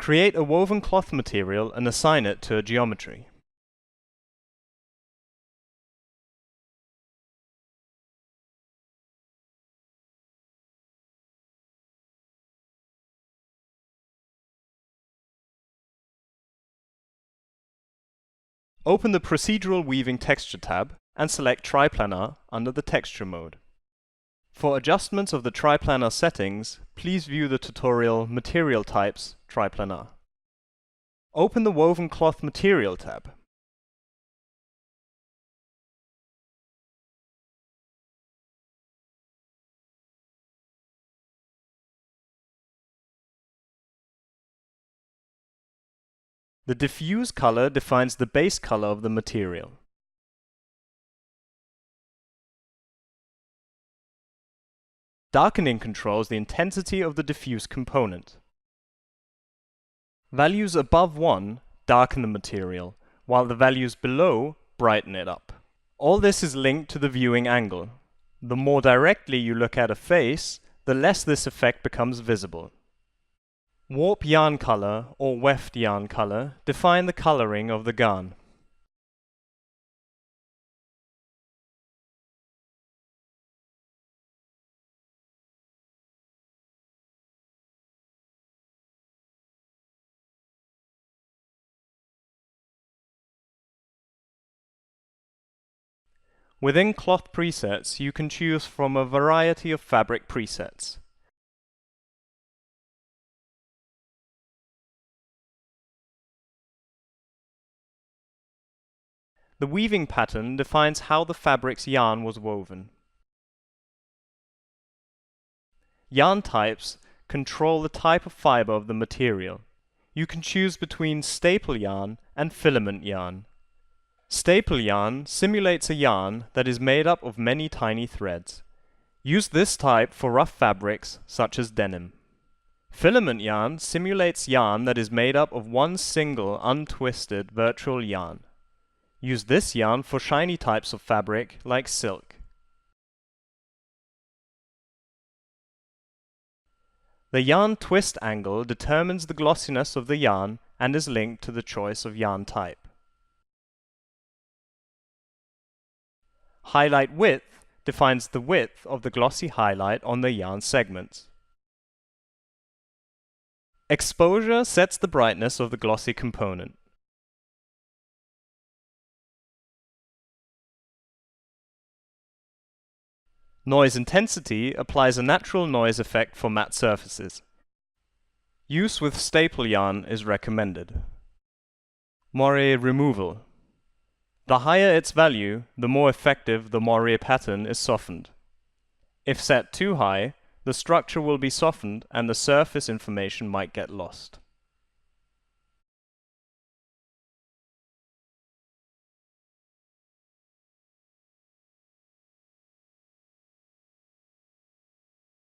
Create a woven cloth material and assign it to a geometry. Open the Procedural Weaving Texture tab and select Triplanar under the Texture mode. For adjustments of the triplanar settings, please view the tutorial Material Types Triplanar. Open the Woven Cloth Material tab. The diffuse color defines the base color of the material. Darkening controls the intensity of the diffuse component. Values above 1 darken the material, while the values below brighten it up. All this is linked to the viewing angle. The more directly you look at a face, the less this effect becomes visible. Warp yarn color or weft yarn color define the coloring of the garn. Within cloth presets, you can choose from a variety of fabric presets. The weaving pattern defines how the fabric's yarn was woven. Yarn types control the type of fiber of the material. You can choose between staple yarn and filament yarn. Staple yarn simulates a yarn that is made up of many tiny threads. Use this type for rough fabrics such as denim. Filament yarn simulates yarn that is made up of one single untwisted virtual yarn. Use this yarn for shiny types of fabric like silk. The yarn twist angle determines the glossiness of the yarn and is linked to the choice of yarn type. Highlight width defines the width of the glossy highlight on the yarn segments. Exposure sets the brightness of the glossy component. Noise intensity applies a natural noise effect for matte surfaces. Use with staple yarn is recommended. Moire removal. The higher its value, the more effective the moire pattern is softened. If set too high, the structure will be softened and the surface information might get lost.